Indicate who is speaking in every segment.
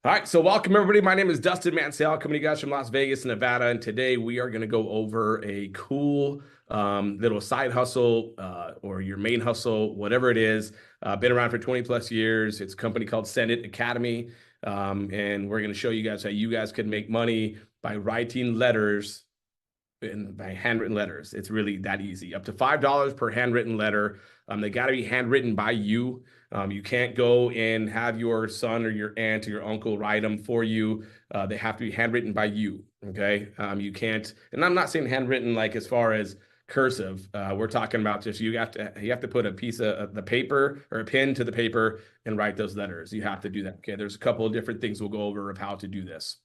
Speaker 1: All right, so welcome everybody. My name is Dustin Mansell, coming to you guys from Las Vegas, Nevada, and today we are going to go over a cool little side hustle or your main hustle, whatever it is. Been around for 20 plus years. It's a company called Send It Academy, and we're going to show you guys how you guys can make money by writing letters and by handwritten letters. It's really that easy. Up to $5 per handwritten letter. They got to be handwritten by you. You can't go and have your son or your aunt or your uncle write them for you. They have to be handwritten by you. Okay. You can't, and I'm not saying handwritten like as far as cursive. We're talking about just you have to put a piece of the paper or a pen to the paper and write those letters. You have to do that. Okay. There's a couple of different things we'll go over of how to do this.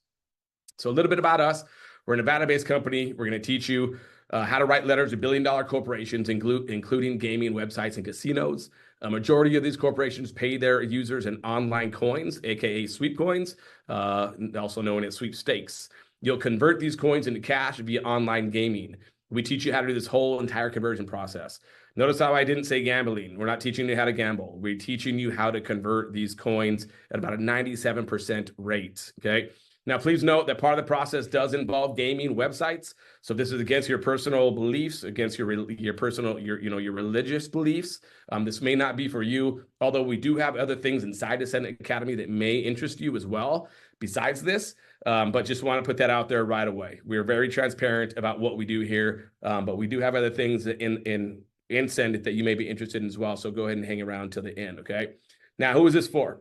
Speaker 1: So a little bit about us. We're a Nevada-based company. We're going to teach you how to write letters to billion-dollar corporations, including gaming websites and casinos. A majority of these corporations pay their users in online coins, aka sweep coins, also known as sweepstakes. You'll convert these coins into cash via online gaming. We teach you how to do this whole entire conversion process. Notice how I didn't say gambling. We're not teaching you how to gamble. We're teaching you how to convert these coins at about a 97% rate, okay? Now, please note that part of the process does involve gaming websites. So if this is against your personal beliefs, against your religious beliefs, this may not be for you. Although we do have other things inside the Senate Academy that may interest you as well, besides this. But just want to put that out there right away. We are very transparent about what we do here, but we do have other things in Send It that you may be interested in as well. So go ahead and hang around till the end. Okay. Now, who is this for?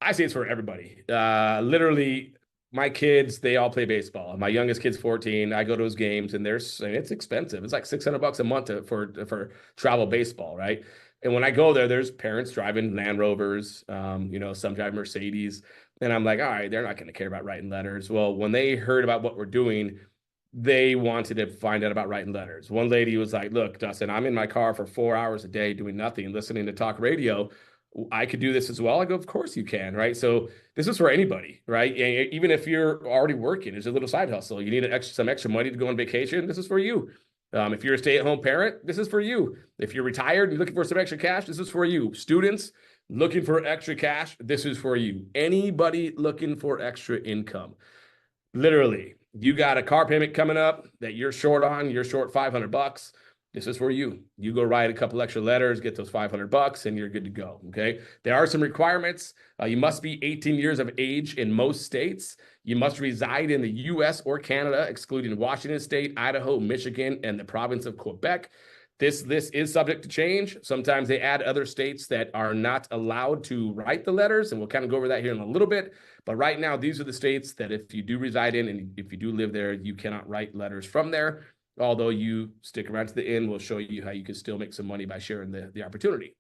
Speaker 1: I say it's for everybody. Literally, my kids, they all play baseball. My youngest kid's 14. I go to his games, and it's expensive. It's like $600 a month for travel baseball, right? And when I go there, there's parents driving Land Rovers, some drive Mercedes. And I'm like, all right, they're not going to care about writing letters. Well, when they heard about what we're doing, they wanted to find out about writing letters. One lady was like, look, Dustin, I'm in my car for 4 hours a day doing nothing, listening to talk radio. I could do this as well. I go, of course you can, right? So this is for anybody, right? Even if you're already working, it's a little side hustle. You need some extra money to go on vacation. This is for you. If you're a stay-at-home parent, this is for you. If you're retired and you're looking for some extra cash, this is for you. Students looking for extra cash, this is for you. Anybody looking for extra income. Literally, you got a car payment coming up that you're short on, you're short $500. This is for you. You go write a couple extra letters, get those $500, and you're good to go. Okay. There are some requirements. You must be 18 years of age in most states. You must reside in the U.S. or Canada, excluding Washington State, Idaho, Michigan, and the province of Quebec. This is subject to change. Sometimes they add other states that are not allowed to write the letters, and we'll kind of go over that here in a little bit. But right now, these are the states that if you do reside in and if you do live there, you cannot write letters from there. Although you stick around to the end, we'll show you how you can still make some money by sharing the opportunity.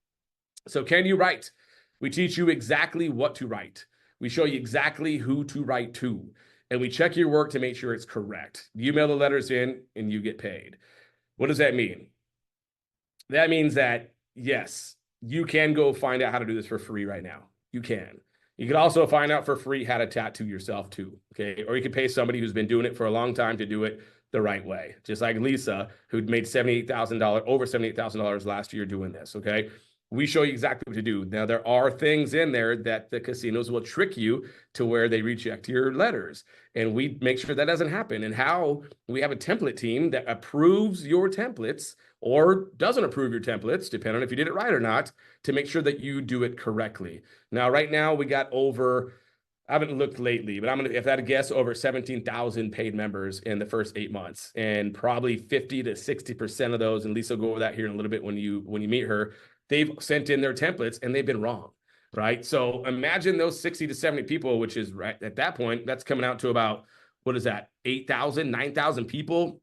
Speaker 1: So can you write? We teach you exactly what to write. We show you exactly who to write to. And we check your work to make sure it's correct. You mail the letters in and you get paid. What does that mean? That means that, yes, you can go find out how to do this for free right now. You can. You can also find out for free how to tattoo yourself too, okay? Or you can pay somebody who's been doing it for a long time to do it the right way. Just like Lisa, who'd made over $78,000 last year doing this, okay? We show you exactly what to do. Now, there are things in there that the casinos will trick you to where they reject your letters. And we make sure that doesn't happen. And how we have a template team that approves your templates or doesn't approve your templates, depending on if you did it right or not, to make sure that you do it correctly. Now, right now, we got over, I haven't looked lately, but if I had to guess, over 17,000 paid members in the first 8 months, and probably 50 to 60% of those, and Lisa will go over that here in a little bit when you meet her, they've sent in their templates and they've been wrong, right? So imagine those 60 to 70 people, which is right at that point, that's coming out to about, what is that, 8,000, 9,000 people,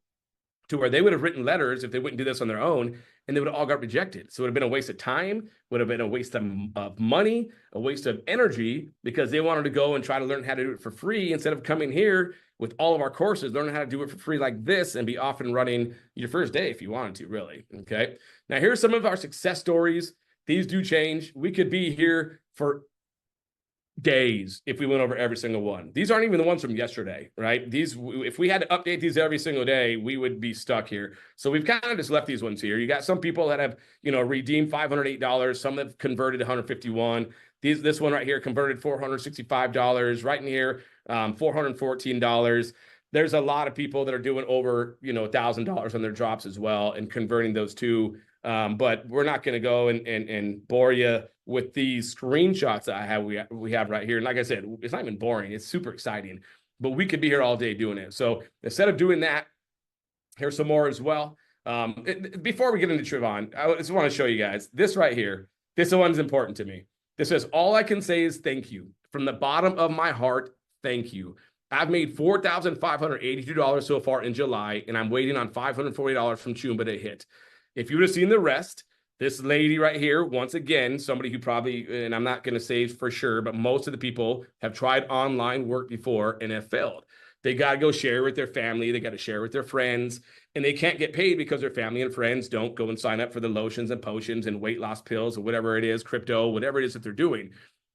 Speaker 1: to where they would have written letters if they wouldn't do this on their own, and they would have all got rejected. So it would have been a waste of time, would have been a waste of money, a waste of energy, because they wanted to go and try to learn how to do it for free instead of coming here with all of our courses, learning how to do it for free like this and be off and running your first day if you wanted to, really. Okay. Now, here's some of our success stories. These do change. We could be here for days if we went over every single one. These aren't even the ones from yesterday, right? These, if we had to update these every single day, we would be stuck here. So we've kind of just left these ones here. You got some people that have, redeemed $508. Some have converted 151. This one right here converted $465. Right in here, $414. There's a lot of people that are doing over, $1,000 on their drops as well and converting those two. But we're not going to go and bore you with these screenshots that I have. We have right here. And like I said, it's not even boring. It's super exciting, but we could be here all day doing it. So instead of doing that, here's some more as well. Before we get into Trayvon, I just want to show you guys this right here. This one's important to me. This says, all I can say is thank you. From the bottom of my heart, thank you. I've made $4,582 so far in July, and I'm waiting on $540 from Chumba to hit. If you would have seen the rest, this lady right here, once again, somebody who probably, and I'm not going to say for sure, but most of the people have tried online work before and have failed. They got to go share with their family. They got to share with their friends, and they can't get paid because their family and friends don't go and sign up for the lotions and potions and weight loss pills or whatever it is, crypto, whatever it is that they're doing.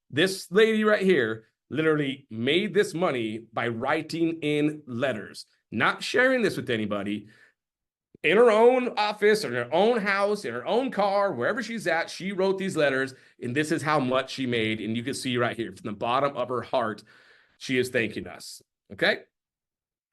Speaker 1: This lady right here literally made this money by writing in letters, not sharing this with anybody. In her own office, in her own house, in her own car, wherever she's at, she wrote these letters, and this is how much she made. And you can see right here, from the bottom of her heart, she is thanking us. Okay?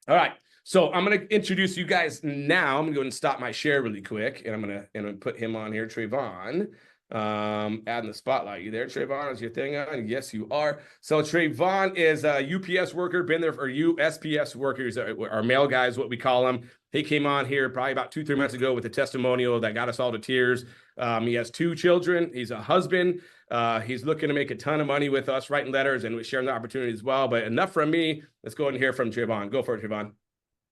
Speaker 1: All right. So I'm going to introduce you guys now. I'm going to go and stop my share really quick, and I'm going to put him on here, Trayvon. Adding the spotlight. You there, Trayvon? Is your thing on? Yes, you are. So Trayvon is a UPS worker, been there for USPS workers, our mail guys, what we call them. He came on here probably about 2-3 months ago with a testimonial that got us all to tears. He has 2 children. He's a husband. He's looking to make a ton of money with us, writing letters and sharing the opportunity as well. But enough from me. Let's go and hear from Trayvon. Go for it, Trayvon.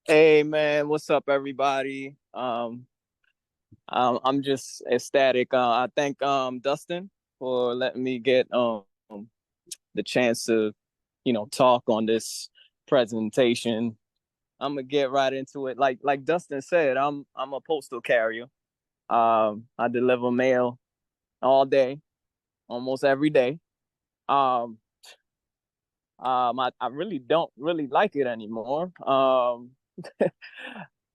Speaker 2: Hey man, what's up, everybody? I'm just ecstatic. I thank Dustin for letting me get the chance to, talk on this presentation. I'm gonna get right into it. Like Dustin said, I'm a postal carrier. I deliver mail all day, almost every day. I really don't really like it anymore.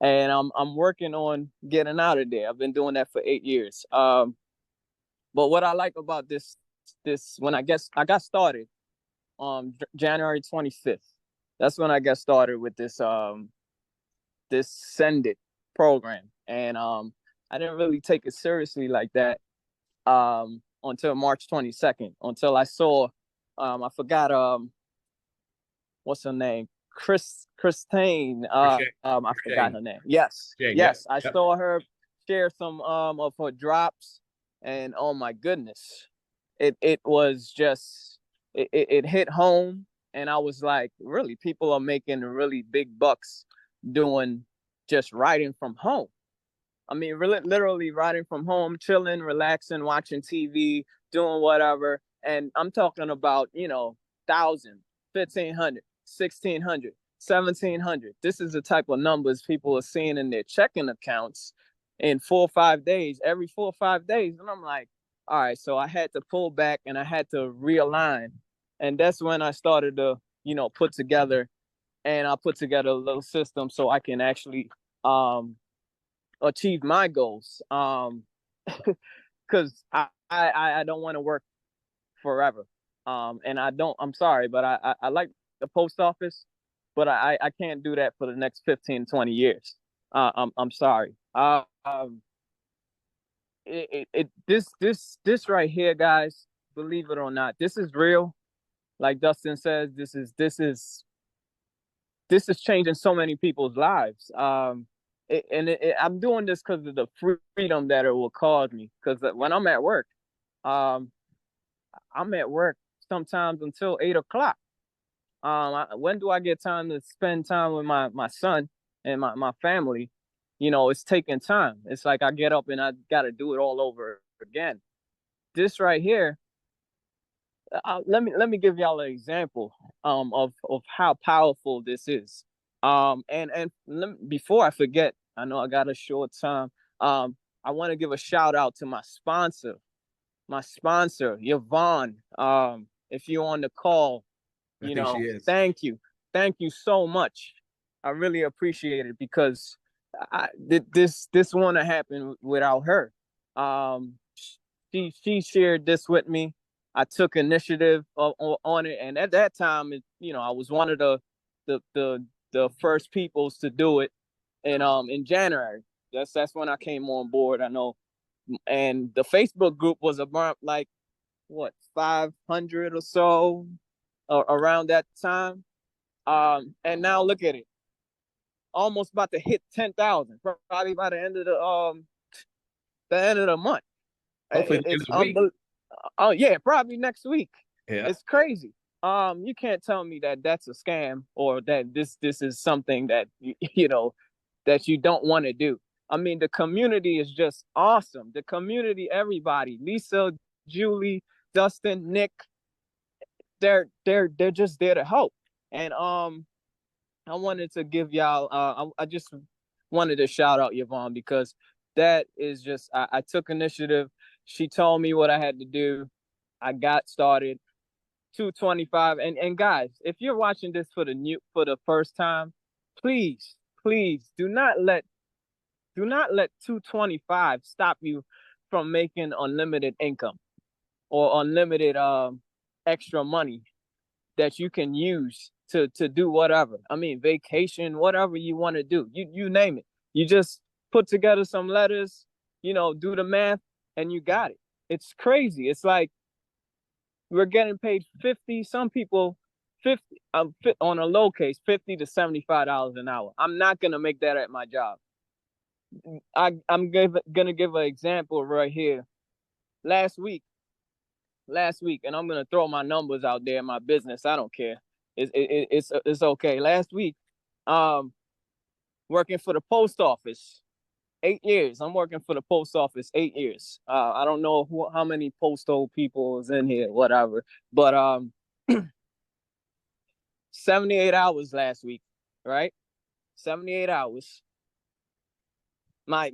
Speaker 2: And I'm working on getting out of there. I've been doing that for 8 years. But what I like about this when I got started on January 25th. That's when I got started with this Send It program, and I didn't really take it seriously like that until March 22nd. Until I saw, I forgot what's her name. Christine, I forgot her name. Yes, Jane, yes. Yeah. I saw her share some of her drops, and oh my goodness, it was just it hit home, and I was like, really, people are making really big bucks doing just writing from home. I mean, literally writing from home, chilling, relaxing, watching TV, doing whatever, and I'm talking about 1,000, 1,500. 1,600, 1,700. This is the type of numbers people are seeing in their checking accounts in 4 or 5 days, every 4 or 5 days. And I'm like, all right, so I had to pull back and I had to realign. And that's when I started to, put together a little system so I can actually achieve my goals. Because I don't want to work forever. And I'm sorry, but I like the post office, but I can't do that for the next 15, 20 years. I'm sorry. This right here, guys, believe it or not, this is real. Like Dustin says, this is changing so many people's lives. I'm doing this because of the freedom that it will cause me. Because when I'm at work, I'm at work sometimes until 8 o'clock. When do I get time to spend time with my son and my family? It's taking time. It's like I get up and I got to do it all over again. This right here, let me give y'all an example of how powerful this is. Before I forget, I know I got a short time. I want to give a shout out to my sponsor, Yvonne. if you're on the call,
Speaker 1: I think she is.
Speaker 2: thank you. Thank you so much. I really appreciate it because this wouldn't happen without her. Um, she shared this with me. I took initiative on it, and at that time, I was one of the first peoples to do it, and in January, that's when I came on board. I know, and the Facebook group was about like what 500 or so around that time. And now look at it, almost about to hit 10,000, probably by the end of the month.
Speaker 1: Hopefully
Speaker 2: It's
Speaker 1: this week.
Speaker 2: Oh yeah, probably next week.
Speaker 1: Yeah.
Speaker 2: It's crazy. You can't tell me that that's a scam or that this is something that that you don't want to do. I mean, the community is just awesome. The community, everybody, Lisa, Julie, Dustin, Nick, they're just there to help. And I wanted to give y'all I just wanted to shout out Yvonne because that is just I took initiative. She told me what I had to do. I got started. 225. And guys, if you're watching this for the first time, please do not let 225 stop you from making unlimited income or unlimited extra money that you can use to do whatever. I mean, vacation, whatever you want to do. You name it. You just put together some letters, do the math, and you got it. It's crazy. It's like we're getting paid 50, some people 50 on a low case, $50 to $75 an hour. I'm not gonna make that at my job. I'm gonna give an example right here. Last week, and I'm gonna throw my numbers out there in my business. I don't care. It's okay. Last week, working for the post office, 8 years. I'm working for the post office 8 years. I don't know how many postal people is in here, whatever. But 78 hours last week, right? 78 hours. My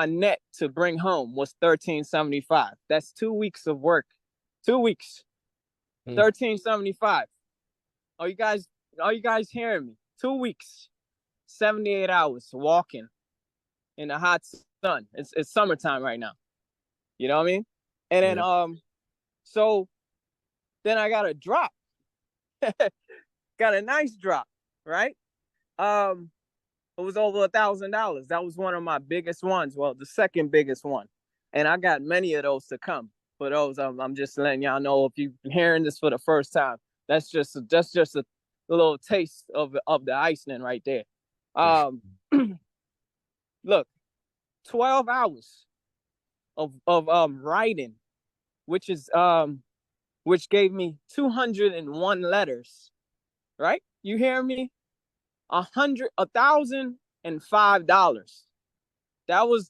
Speaker 2: net to bring home was $13.75. That's 2 weeks of work. 2 weeks. $13.75. Are you guys hearing me? 2 weeks. 78 hours walking in the hot sun. It's summertime right now. You know what I mean? And then so then I got a drop. Got a nice drop, right? It was over $1,000. That was one of my biggest ones. Well, the second biggest one. And I got many of those to come. For those, I'm just letting y'all know if you're hearing this for the first time, that's just a little taste of the icing right there. Look, 12 hours of writing, which gave me 201 letters, right? You hear me? $1,005. That was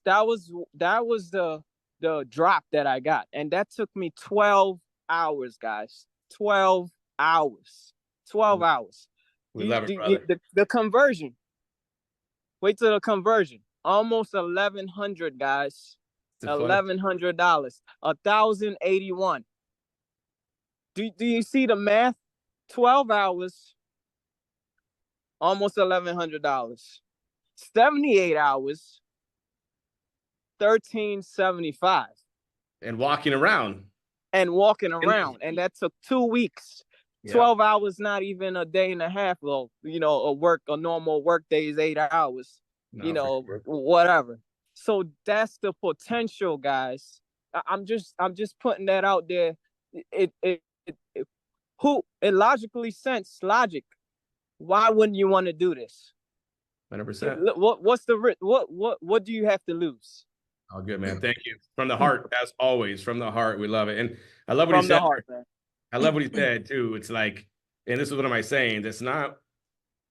Speaker 2: the drop that I got, and that took me 12 hours, guys. 12 hours. 12 hours.
Speaker 1: We love it, brother.
Speaker 2: The conversion. Wait till the conversion. Almost 1,100, guys. $1,100. 1,081. Do you see the math? 12 hours. Almost $1,100. 78 hours. 1,375.
Speaker 1: And walking around.
Speaker 2: And that took 2 weeks. 12 hours, not even a day and a half. Well, a normal work day is 8 hours. Whatever. So that's the potential, guys. I'm just putting that out there. It logically sense logic. Why wouldn't you want to do this?
Speaker 1: 100%.
Speaker 2: What's the risk? What do you have to lose?
Speaker 1: Oh, good, man. Thank you. From the heart, as always. From the heart, we love it. And I love what he said. From the heart, man. I love what he said too. It's like, and this is what am I saying? That's not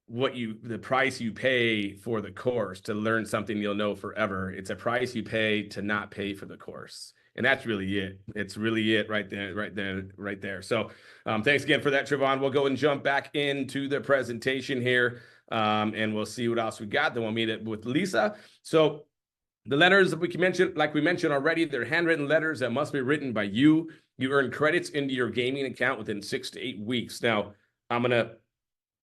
Speaker 1: the price you pay for the course to learn something you'll know forever. It's a price you pay to not pay for the course. And that's really it. It's really it right there. So thanks again for that, Trevon. We'll go and jump back into the presentation here. And we'll see what else we got. Then we'll meet it with Lisa. So the letters that we mentioned already, they're handwritten letters that must be written by you. You earn credits into your gaming account within 6 to 8 weeks. Now, I'm going to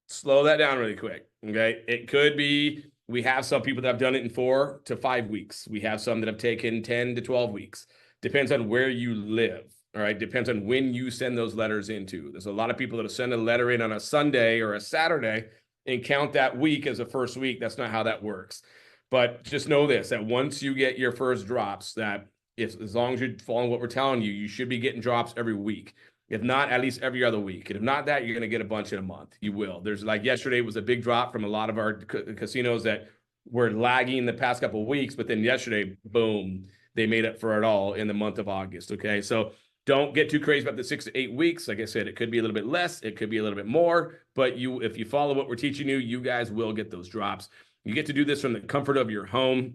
Speaker 1: slow that down really quick. Okay. It could be, we have some people that have done it in 4 to 5 weeks. We have some that have taken 10 to 12 weeks. Depends on where you live. All right. Depends on when you send those letters into. There's a lot of people that'll send a letter in on a Sunday or a Saturday and count that week as a first week. That's not how that works. But just know this, that once you get your first drops, that if, as long as you're following what we're telling you, you should be getting drops every week. If not, at least every other week. And if not that, you're going to get a bunch in a month. You will. There's like yesterday was a big drop from a lot of our casinos that were lagging the past couple of weeks, but then yesterday, boom, they made up for it all in the month of August. Okay. So don't get too crazy about the 6 to 8 weeks. Like I said, it could be a little bit less, it could be a little bit more, but if you follow what we're teaching you, you guys will get those drops. You get to do this from the comfort of your home.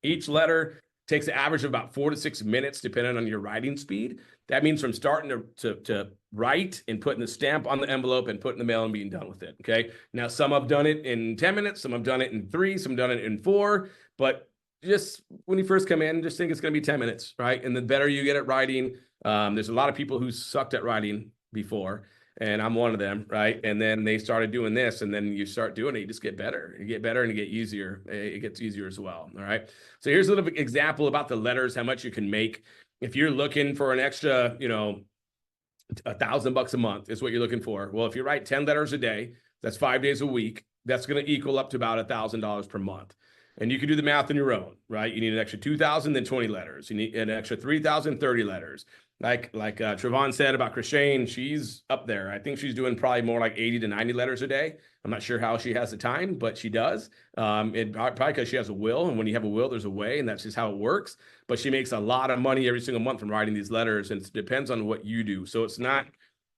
Speaker 1: Each letter takes an average of about 4 to 6 minutes, depending on your writing speed. That means from starting to write and putting the stamp on the envelope and putting the mail and being done with it. Okay. Now, some have done it in 10 minutes, some have done it in 3, some done it in 4, but just when you first come in, just think it's going to be 10 minutes, right? And the better you get at writing, there's a lot of people who sucked at writing before, and I'm one of them, right? And then they started doing this, and then you start doing it, you just get better. You get better and you get easier. It gets easier as well, all right? So here's a little example about the letters, how much you can make. If you're looking for an extra, $1,000 a month is what you're looking for. Well, if you write 10 letters a day, that's 5 days a week, that's going to equal up to about $1,000 per month. And you can do the math on your own, right? You need an extra 2,000, then 20 letters. You need an extra 3,000, 30 letters. Like Trevon said about Chrishane, she's up there. I think she's doing probably more like 80 to 90 letters a day. I'm not sure how she has the time, but she does. Probably because she has a will, and when you have a will, there's a way, and that's just how it works. But she makes a lot of money every single month from writing these letters, and it depends on what you do. So it's not,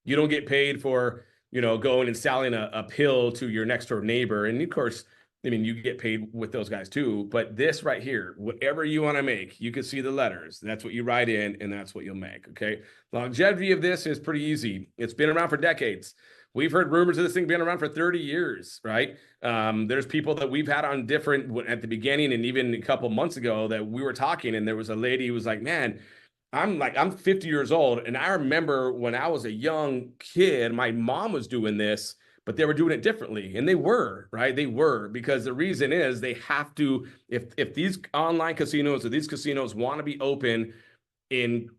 Speaker 1: you don't get paid for, going and selling a pill to your next door neighbor. And of course, I mean, you get paid with those guys too, but this right here, whatever you want to make, you can see the letters. That's what you write in, and that's what you'll make. Okay. Longevity of this is pretty easy. It's been around for decades. We've heard rumors of this thing being around for 30 years, right? There's people that we've had on different at the beginning, and even a couple months ago that we were talking, and there was a lady who was like, man, I'm 50 years old. And I remember when I was a young kid, my mom was doing this, but they were doing it differently. And they were, right? They were, because the reason is they have to, if these online casinos or these casinos want to be open in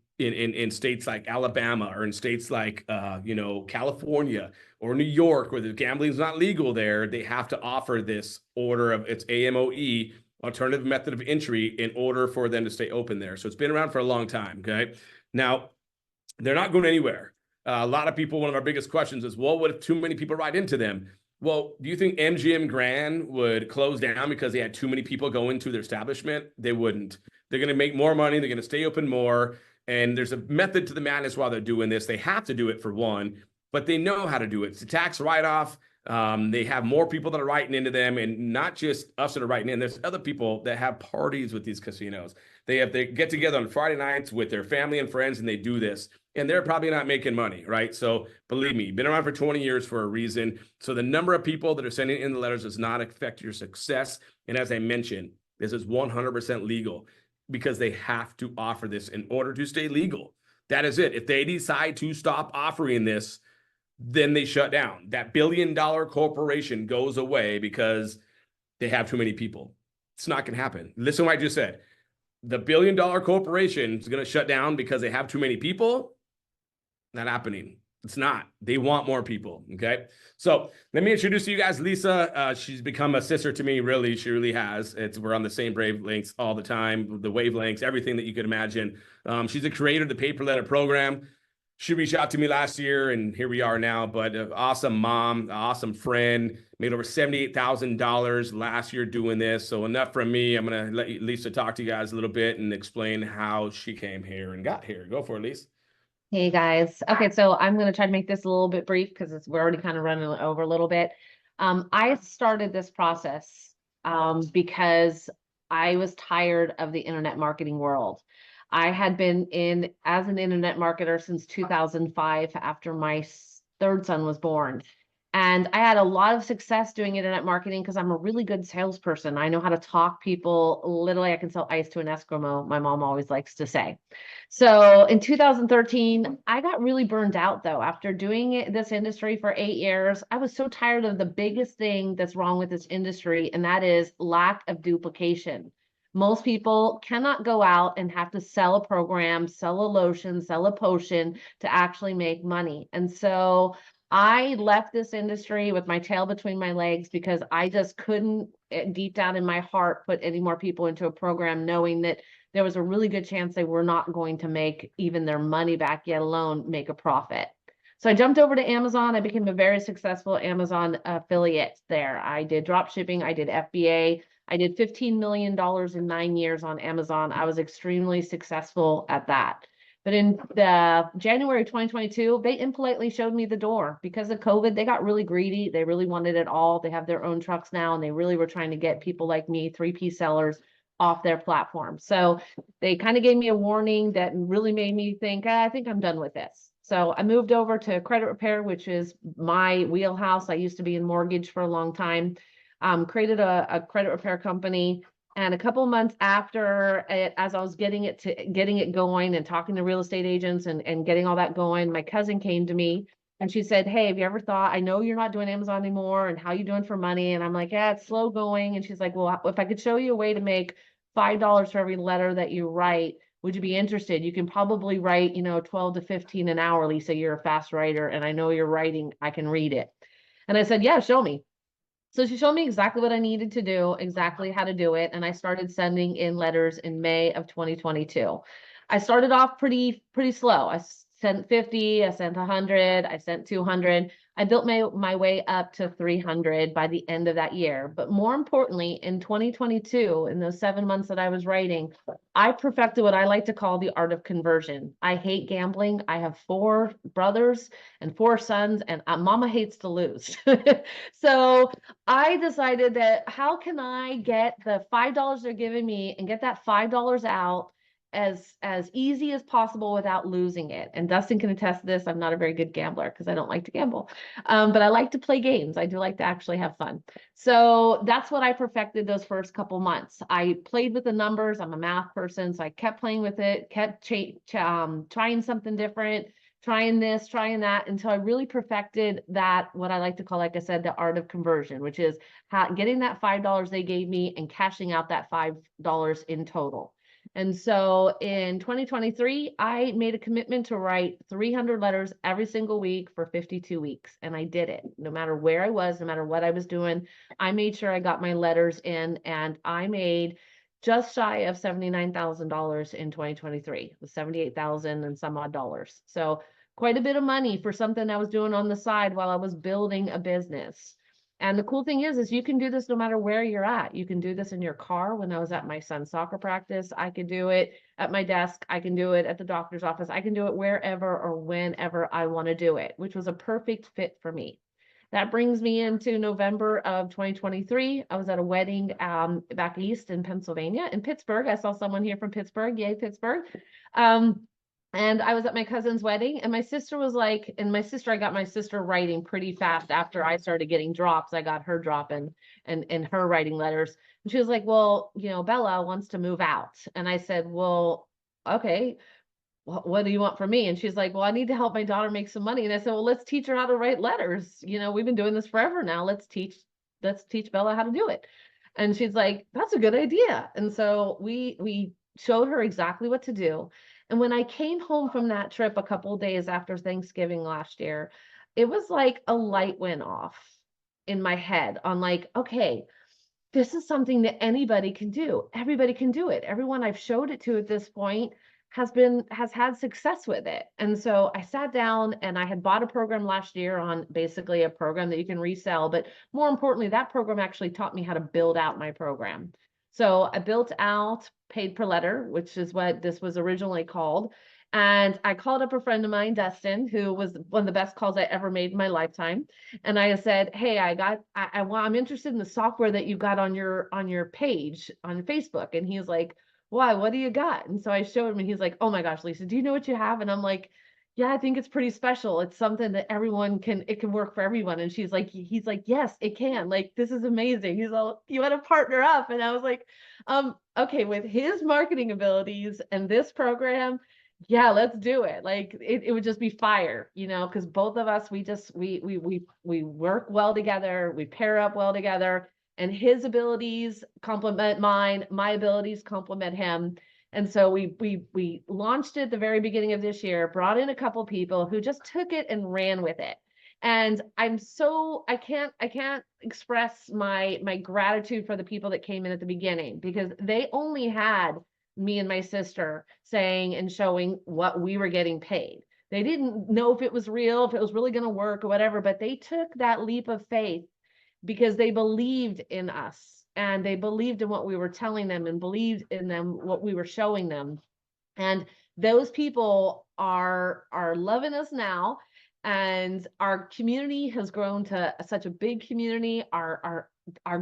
Speaker 1: states like Alabama, or in states like, California or New York, where the gambling is not legal there, they have to offer this order of, it's AMOE, alternative method of entry, in order for them to stay open there. So it's been around for a long time. Okay. Now, they're not going anywhere. A lot of people, one of our biggest questions is, well, what if too many people write into them? Well, do you think MGM Grand would close down because they had too many people go into their establishment? They wouldn't. They're going to make more money. They're going to stay open more. And there's a method to the madness while they're doing this. They have to do it for one, but they know how to do it. It's a tax write-off. They have more people that are writing into them, and not just us that are writing in. There's other people that have parties with these casinos. They get together on Friday nights with their family and friends, and they do this, and they're probably not making money, right? So believe me, been around for 20 years for a reason. So the number of people that are sending in the letters does not affect your success. And as I mentioned, this is 100% legal, because they have to offer this in order to stay legal. That is it. If they decide to stop offering this, then they shut down. That billion-dollar corporation goes away because they have too many people. It's not going to happen. Listen to what I just said. The billion-dollar corporation is going to shut down because they have too many people. Not happening. It's not. They want more people. Okay. So let me introduce to you guys Lisa. She's become a sister to me. Really, she really has. We're on the same wavelengths all the time. The wavelengths, everything that you could imagine. She's a creator of the Paper Letter program. She reached out to me last year, and here we are now. But awesome mom, awesome friend, made over $78,000 last year doing this. So enough from me. I'm going to let Lisa talk to you guys a little bit and explain how she came here and got here. Go for it, Lisa.
Speaker 3: Hey guys. Okay, so I'm going to try to make this a little bit brief because we're already kind of running over a little bit. I started this process because I was tired of the internet marketing world. I had been in as an internet marketer since 2005 after my third son was born. And I had a lot of success doing internet marketing because I'm a really good salesperson. I know how to talk people. Literally, I can sell ice to an Eskimo, my mom always likes to say. So in 2013, I got really burned out though. After doing this industry for 8 years, I was so tired of the biggest thing that's wrong with this industry, and that is lack of duplication. Most people cannot go out and have to sell a program, sell a lotion, sell a potion to actually make money. And so I left this industry with my tail between my legs because I just couldn't, deep down in my heart, put any more people into a program knowing that there was a really good chance they were not going to make even their money back, yet alone make a profit. So I jumped over to Amazon. I became a very successful Amazon affiliate there. I did drop shipping. I did FBA. I did $15 million in 9 years on Amazon. I was extremely successful at that. But in the January 2022, they impolitely showed me the door. Because of COVID, they got really greedy. They really wanted it all. They have their own trucks now, and they really were trying to get people like me, 3P sellers, off their platform. So they kind of gave me a warning that really made me think, I think I'm done with this. So I moved over to credit repair, which is my wheelhouse. I used to be in mortgage for a long time. Created a credit repair company. And a couple of months after it, as I was getting it going and talking to real estate agents and getting all that going, my cousin came to me and she said, hey, have you ever thought, I know you're not doing Amazon anymore, and how you doing for money? And I'm like, yeah, it's slow going. And she's like, well, if I could show you a way to make $5 for every letter that you write, would you be interested? You can probably write, 12 to 15 an hour, Lisa. You're a fast writer, and I know you're writing, I can read it. And I said, yeah, show me. So she showed me exactly what I needed to do, exactly how to do it. And I started sending in letters in May of 2022. I started off pretty slow. I sent 50, I sent 100, I sent 200. I built my way up to 300 by the end of that year. But more importantly, in 2022, in those 7 months that I was writing, I perfected what I like to call the art of conversion. I hate gambling. I have 4 brothers and 4 sons, and mama hates to lose. So I decided that how can I get the $5 they're giving me and get that $5 out as easy as possible without losing it. And Dustin can attest to this. I'm not a very good gambler because I don't like to gamble, but I like to play games. I do like to actually have fun. So that's what I perfected those first couple months. I played with the numbers. I'm a math person, so I kept playing with it, kept trying something different, trying this, trying that, until I really perfected that, what I like to call, like I said, the art of conversion, which is getting that $5 they gave me and cashing out that $5 in total. And so in 2023, I made a commitment to write 300 letters every single week for 52 weeks. And I did it. No matter where I was, no matter what I was doing, I made sure I got my letters in, and I made just shy of $79,000 in 2023, with 78,000 and some odd dollars. So quite a bit of money for something I was doing on the side while I was building a business. And the cool thing is you can do this no matter where you're at. You can do this in your car. When I was at my son's soccer practice, I could do it at my desk. I can do it at the doctor's office. I can do it wherever or whenever I want to do it, which was a perfect fit for me. That brings me into November of 2023. I was at a wedding back east in Pennsylvania, in Pittsburgh. I saw someone here from Pittsburgh. Yay, Pittsburgh. And I was at my cousin's wedding, and my sister was like, I got my sister writing pretty fast after I started getting drops. I got her dropping and her writing letters. And she was like, well, Bella wants to move out. And I said, well, okay, what do you want from me? And she's like, well, I need to help my daughter make some money. And I said, well, let's teach her how to write letters. We've been doing this forever now. Let's teach Bella how to do it. And she's like, that's a good idea. And so we showed her exactly what to do. And when I came home from that trip a couple of days after Thanksgiving last year, it was like a light went off in my head on like, okay, this is something that anybody can do. Everybody can do it. Everyone I've showed it to at this point has had success with it. And so I sat down, and I had bought a program last year on basically a program that you can resell. But more importantly, that program actually taught me how to build out my program. So I built out paid per letter, which is what this was originally called. And I called up a friend of mine, Dustin, who was one of the best calls I ever made in my lifetime. And I said, hey, I'm interested in the software that you got on your page on Facebook. And he's like, why, what do you got? And so I showed him, and he's like, oh my gosh, Lisa, do you know what you have? And I'm like, yeah, I think it's pretty special. It's something that it can work for everyone. And he's like, yes, it can. Like, this is amazing. He's all, you want to partner up? And I was like, okay, with his marketing abilities and this program, yeah, let's do it. Like, it would just be fire, because both of us, we work well together, we pair up well together, and his abilities complement mine, my abilities complement him. And so we launched it at the very beginning of this year, brought in a couple people who just took it and ran with it. And I can't express my gratitude for the people that came in at the beginning, because they only had me and my sister saying and showing what we were getting paid. They didn't know if it was real, if it was really going to work or whatever, but they took that leap of faith because they believed in us, and they believed in what we were telling them, and believed in them what we were showing them. And those people are loving us now, and our community has grown to such a big community. Our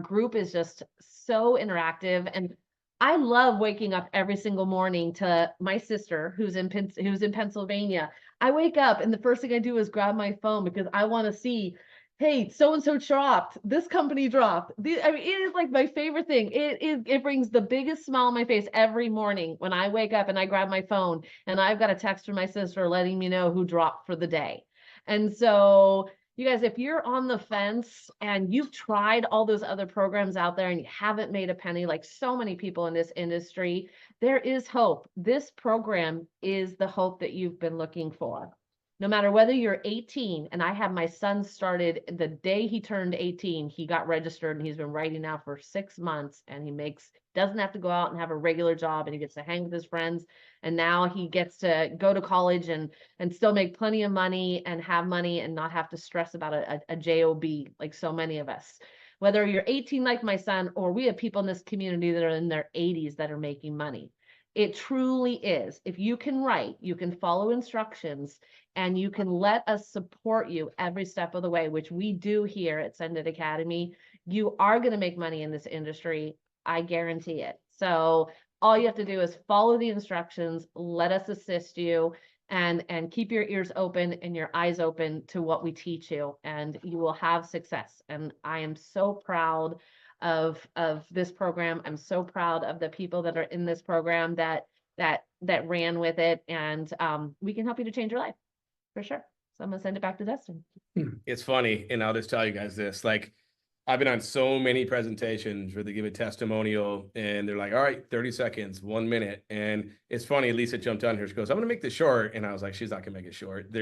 Speaker 3: group is just so interactive, and I love waking up every single morning to my sister who's in Pennsylvania. I wake up and the first thing I do is grab my phone because I want to see, hey, so and so dropped. This company dropped. I mean, it is like my favorite thing. It brings the biggest smile on my face every morning when I wake up and I grab my phone and I've got a text from my sister letting me know who dropped for the day. And so, you guys, if you're on the fence and you've tried all those other programs out there and you haven't made a penny, like so many people in this industry, there is hope. This program is the hope that you've been looking for. No matter whether you're 18, and I have my son started the day he turned 18, he got registered and he's been writing now for 6 months, and doesn't have to go out and have a regular job, and he gets to hang with his friends. And now he gets to go to college and still make plenty of money and have money and not have to stress about a job like so many of us. Whether you're 18 like my son, or we have people in this community that are in their 80s that are making money. It truly is. If you can write, you can follow instructions, and you can let us support you every step of the way, which we do here at Send It Academy, you are going to make money in this industry. I guarantee it. So all you have to do is follow the instructions, let us assist you, and keep your ears open and your eyes open to what we teach you, and you will have success. And I am so proud of this program. I'm so proud of the people that are in this program that ran with it, and we can help you to change your life for sure. So I'm gonna send it back to Dustin.
Speaker 1: It's funny, and I'll just tell you guys this, like, I've been on so many presentations where they give a testimonial and they're like, all right, 30 seconds, 1 minute. And it's funny, Lisa jumped on here. She goes, I'm going to make this short. And I was like, she's not going to make it short. And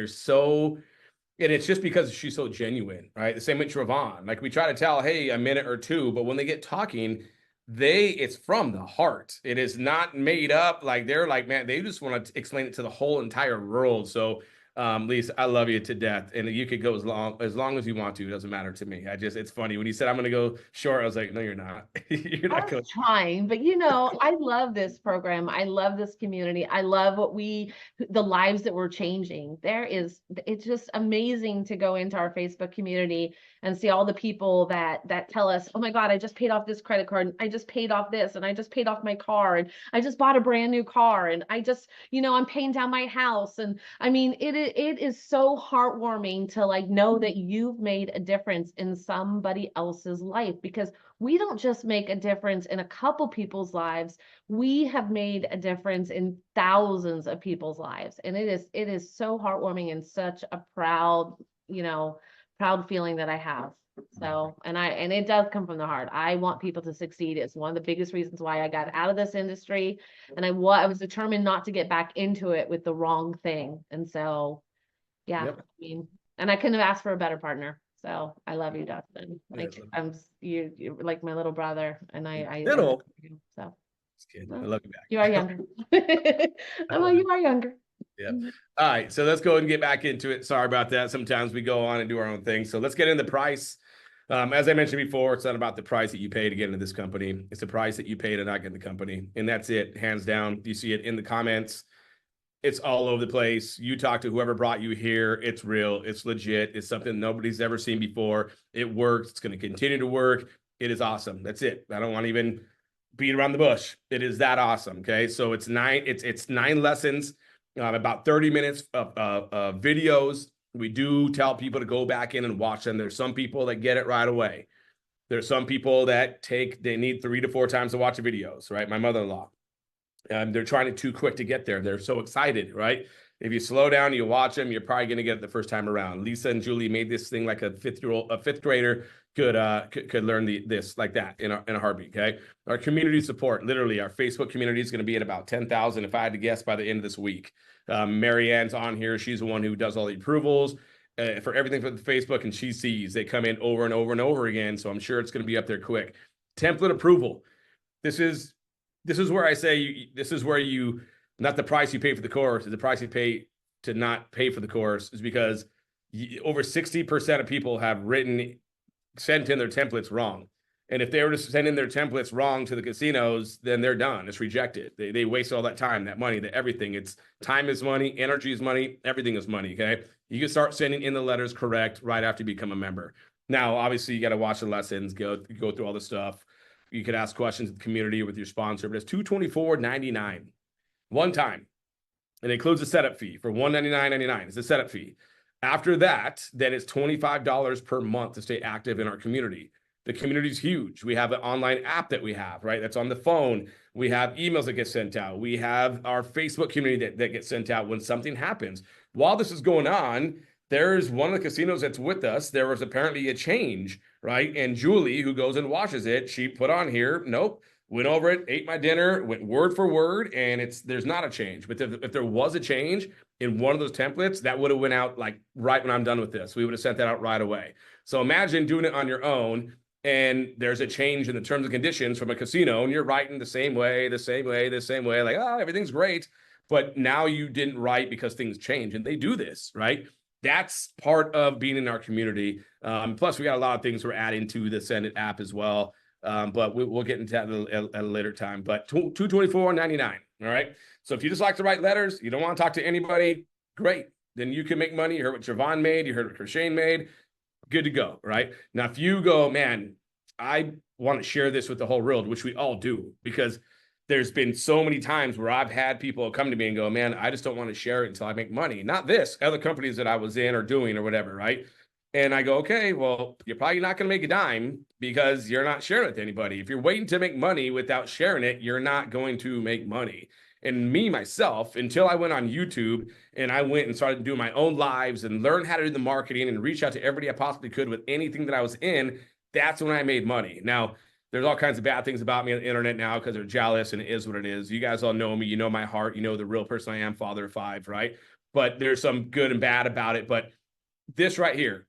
Speaker 1: it's just because she's so genuine, right? The same with Trevon. Like, we try to tell, hey, a minute or two, but when they get talking, it's from the heart. It is not made up. Like, they're like, man, they just want to explain it to the whole entire world. So Lisa, I love you to death, and you could go as long as you want to. It doesn't matter to me. It's funny when you said I'm going to go short. I was like, no, you're not. You're not
Speaker 3: going. Trying, but I love this program. I love this community. I love the lives that we're changing. It's just amazing to go into our Facebook community and see all the people that tell us, oh my God, I just paid off this credit card, and I just paid off this, and I just paid off my car, and I just bought a brand new car, and I just, I'm paying down my house. And I mean, it is so heartwarming to know that you've made a difference in somebody else's life, because we don't just make a difference in a couple people's lives. We have made a difference in thousands of people's lives. And it is so heartwarming, and such a proud feeling that I have. So, and it does come from the heart. I want people to succeed. It's one of the biggest reasons why I got out of this industry. And I was determined not to get back into it with the wrong thing. And so, yeah, yep. I mean, and I couldn't have asked for a better partner. So I love you, Dustin. You're like my little brother, and I love you. So
Speaker 1: it's good. I love you back.
Speaker 3: You are younger. You are younger.
Speaker 1: Yeah. All right. So let's go ahead and get back into it. Sorry about that. Sometimes we go on and do our own thing. So let's get into the price. As I mentioned before, it's not about the price that you pay to get into this company. It's the price that you pay to not get in the company. And that's it, hands down. You see it in the comments. It's all over the place. You talk to whoever brought you here. It's real. It's legit. It's something nobody's ever seen before. It works. It's going to continue to work. It is awesome. That's it. I don't want to even beat around the bush. It is that awesome. Okay. So it's 9 lessons. about 30 minutes of videos. We do tell people to go back in and watch them. There's some people that get it right away. There's some people that they need 3 to 4 times to watch the videos, right? My mother-in-law. They're trying it too quick to get there. They're so excited, right? If you slow down, you watch them, you're probably going to get it the first time around. Lisa and Julie made this thing like a fifth grader could learn this like that in a heartbeat. Okay. Our community support, literally our Facebook community is going to be at about 10,000 if I had to guess by the end of this week. Marianne's on here. She's the one who does all the approvals for everything for the Facebook, and she sees they come in over and over and over again. So I'm sure it's going to be up there quick. Template approval. This is where I say this is where you, not the price you pay for the course, is the price you pay to not pay for the course, is because over 60% of people have sent in their templates wrong. And if they were to send in their templates wrong to the casinos, then they're done. It's rejected. They waste all that time, that money, everything. It's time is money, energy is money, everything is money, okay? You can start sending in the letters correct right after you become a member. Now, obviously, you got to watch the lessons, go through all the stuff. You could ask questions of the community with your sponsor, but it's $224.99 one time. It includes a setup fee for $199.99. It's a setup fee. After that, then it's $25 per month to stay active in our community. The community is huge. We have an online app that we have, right? That's on the phone. We have emails that get sent out. We have our Facebook community that gets sent out when something happens. While this is going on, there's one of the casinos that's with us. There was apparently a change, right? And Julie, who goes and watches it, she put on here, nope, went over it, ate my dinner, went word for word, and there's not a change. But if there was a change in one of those templates, that would have went out like right when I'm done with this. We would have sent that out right away. So imagine doing it on your own, and there's a change in the terms and conditions from a casino, and you're writing the same way, like, oh, everything's great. But now you didn't write because things change, and they do this, right? That's part of being in our community. Plus, we got a lot of things we're adding to the Send It app as well. But we'll get into that at a later time. But $224.99. All right. So if you just like to write letters, you don't want to talk to anybody, great. Then you can make money. You heard what Javon made. You heard what Shane made. Good to go. Right. Now, if you go, man, I want to share this with the whole world, which we all do, because there's been so many times where I've had people come to me and go, man, I just don't want to share it until I make money. Not this, other companies that I was in or doing or whatever, right? And I go, okay, well, you're probably not going to make a dime because you're not sharing it with anybody. If you're waiting to make money without sharing it, you're not going to make money. And me, myself, until I went on YouTube and I went and started doing my own lives and learned how to do the marketing and reach out to everybody I possibly could with anything that I was in, that's when I made money. Now, there's all kinds of bad things about me on the internet now because they're jealous, and it is what it is. You guys all know me. You know my heart. You know the real person I am, father of 5, right? But there's some good and bad about it. But this right here,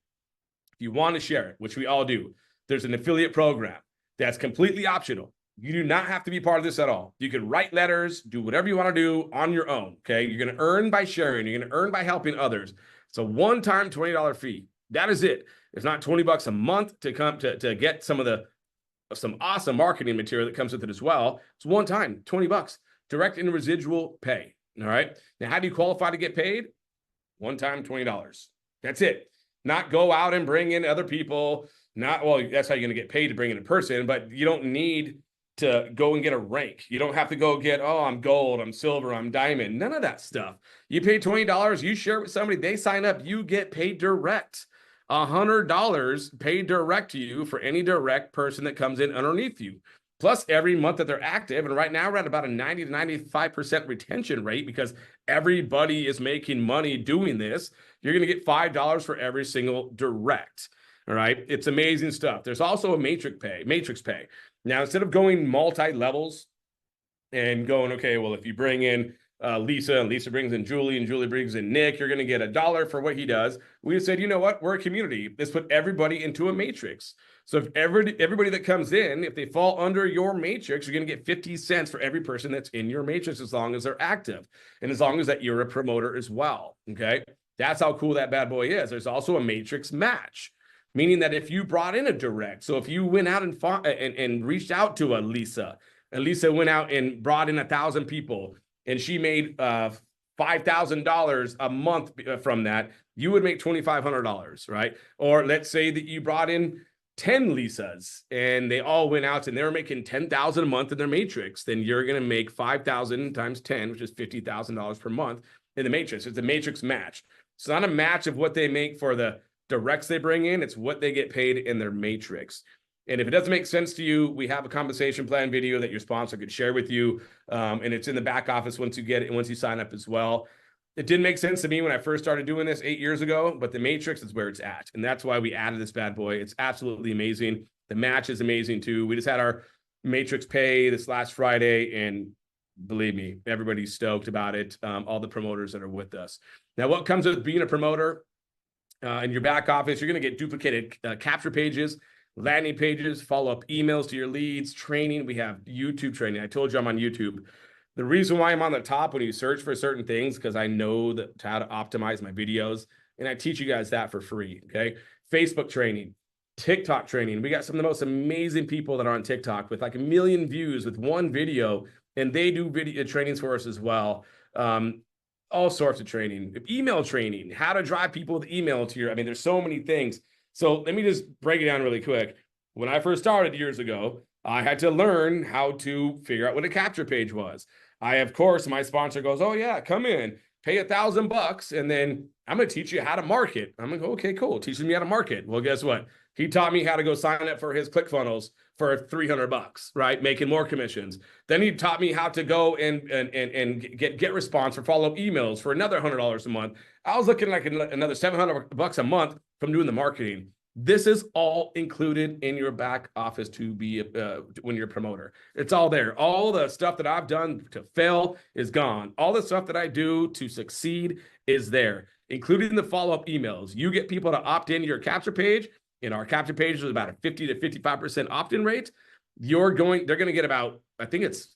Speaker 1: if you want to share it, which we all do, there's an affiliate program that's completely optional. You do not have to be part of this at all. You can write letters, do whatever you want to do on your own, okay? You're going to earn by sharing. You're going to earn by helping others. It's a one-time $20 fee. That is it. It's not $20 a month to come to get some awesome marketing material that comes with it as well. It's one time, $20, direct and residual pay. All right. Now, how do you qualify to get paid? One time, $20. That's it. Not go out and bring in other people. Well, that's how you're going to get paid to bring in a person, but you don't need to go and get a rank. You don't have to go get, oh, I'm gold, I'm silver, I'm diamond. None of that stuff. You pay $20, you share it with somebody, they sign up, you get paid direct. $100 paid direct to you for any direct person that comes in underneath you. Plus every month that they're active. And right now we're at about a 90 to 95% retention rate because everybody is making money doing this. You're going to get $5 for every single direct. All right. It's amazing stuff. There's also a matrix pay. Now, instead of going multi-levels and going, okay, well, if you bring in Lisa, and Lisa brings in Julie, and Julie brings in Nick, you're going to get $1 for what he does. We said, you know what? We're a community. Let's put everybody into a matrix. So if everybody that comes in, if they fall under your matrix, you're going to get 50 cents for every person that's in your matrix as long as they're active. And as long as that you're a promoter as well. Okay. That's how cool that bad boy is. There's also a matrix match, meaning that if you brought in a direct, so if you went out and reached out to a Lisa, and Lisa went out and brought in 1,000 people, and she made $5,000 a month from that, you would make $2,500, right? Or let's say that you brought in 10 Lisas and they all went out and they were making $10,000 a month in their matrix, then you're going to make 5,000 times 10, which is $50,000 per month. in the matrix. It's a matrix match. It's not a match of what they make for the directs they bring in. It's what they get paid in their matrix. And if it doesn't make sense to you, we have a compensation plan video that your sponsor could share with you. And it's in the back office once you get it, once you sign up as well. It didn't make sense to me when I first started doing this 8 years ago, but the matrix is where it's at. And that's why we added this bad boy. It's absolutely amazing. The match is amazing too. We just had our matrix pay this last Friday, and believe me, everybody's stoked about it. All the promoters that are with us. Now, what comes with being a promoter in your back office, you're going to get duplicated capture pages, landing pages, follow-up emails to your leads, training. We have YouTube training. I told you I'm on YouTube. The reason why I'm on the top when you search for certain things, because I know that how to optimize my videos, and I teach you guys that for free, okay? Facebook training, TikTok training. We got some of the most amazing people that are on TikTok with like 1 million views with one video, and they do video trainings for us as well. All sorts of training, email training, how to drive people with email to your, I mean, there's so many things. So let me just break it down really quick. When I first started years ago, I had to learn how to figure out what a capture page was. Of course, my sponsor goes, oh yeah, come in, pay $1,000, and then I'm going to teach you how to market. I'm going to go, okay, cool. Teaching me how to market. Well, guess what? He taught me how to go sign up for his ClickFunnels for $300, right? Making more commissions. Then he taught me how to go and get response for follow-up emails for another $100 a month. I was looking like another $700 a month from doing the marketing. This is all included in your back office to be when you're a promoter. It's all there. All the stuff that I've done to fail is gone. All the stuff that I do to succeed is there, including the follow-up emails. You get people to opt into your capture page. In our capture page is about a 50 to 55% opt-in rate. They're going to get about, I think it's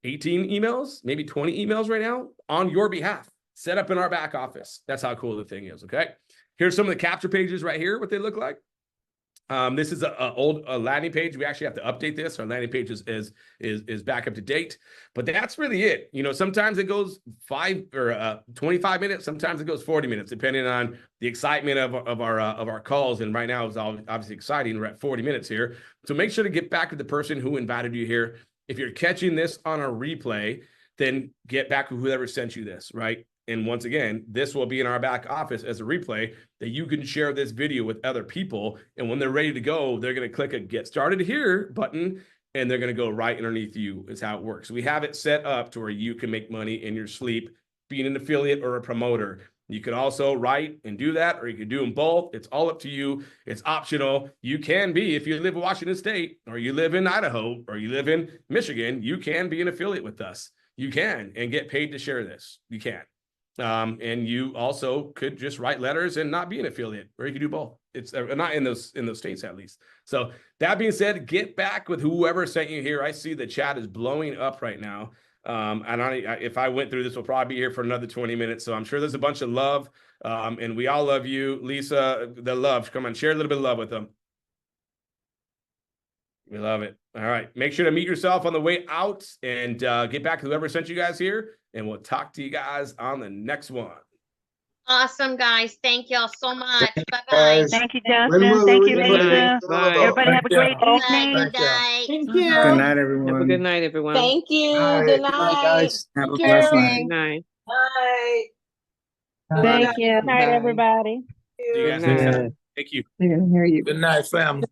Speaker 1: 18 emails, maybe 20 emails right now on your behalf, set up in our back office. That's how cool the thing is, okay? Here's some of the capture pages right here, what they look like. This is a old landing page. We actually have to update this. Our landing page is back up to date, but that's really it. You know, sometimes it goes 25 minutes. Sometimes it goes 40 minutes, depending on the excitement of our calls. And right now it's obviously exciting. We're at 40 minutes here. So make sure to get back to the person who invited you here. If you're catching this on a replay, then get back to whoever sent you this, right? And once again, this will be in our back office as a replay that you can share this video with other people. And when they're ready to go, they're going to click a get started here button, and they're going to go right underneath you is how it works. We have it set up to where you can make money in your sleep, being an affiliate or a promoter. You can also write and do that, or you can do them both. It's all up to you. It's optional. You can be, if you live in Washington State, or you live in Idaho, or you live in Michigan, you can be an affiliate with us. You can, and get paid to share this. You can. And you also could just write letters and not be an affiliate, or you could do both. It's not in those states at least. So that being said, get back with whoever sent you here. I see the chat is blowing up right now. And if I went through this, we'll probably be here for another 20 minutes. So I'm sure there's a bunch of love. And we all love you, Lisa. The love, come on, share a little bit of love with them. We love it. All right. Make sure to meet yourself on the way out, and get back to whoever sent you guys here. And we'll talk to you guys on the next one.
Speaker 4: Awesome, guys. Thank y'all so much. Bye-bye.
Speaker 5: Thank you, Justin. Thank you, Lisa. Everybody have a great evening.
Speaker 4: Good night.
Speaker 6: Thank
Speaker 7: Good
Speaker 6: you.
Speaker 7: night, everyone.
Speaker 8: Have a good night, everyone.
Speaker 6: Thank you.
Speaker 7: Bye.
Speaker 6: Good
Speaker 7: Good
Speaker 6: night.
Speaker 7: guys. Have a
Speaker 6: Take
Speaker 7: blessed
Speaker 6: care.
Speaker 7: night.
Speaker 8: Good night.
Speaker 6: Bye.
Speaker 5: Thank you. Good night,
Speaker 8: Bye.
Speaker 5: everybody.
Speaker 1: See you guys
Speaker 8: Good
Speaker 1: next
Speaker 8: night.
Speaker 1: time. Thank you.
Speaker 5: I can hear you.
Speaker 7: Good night, family.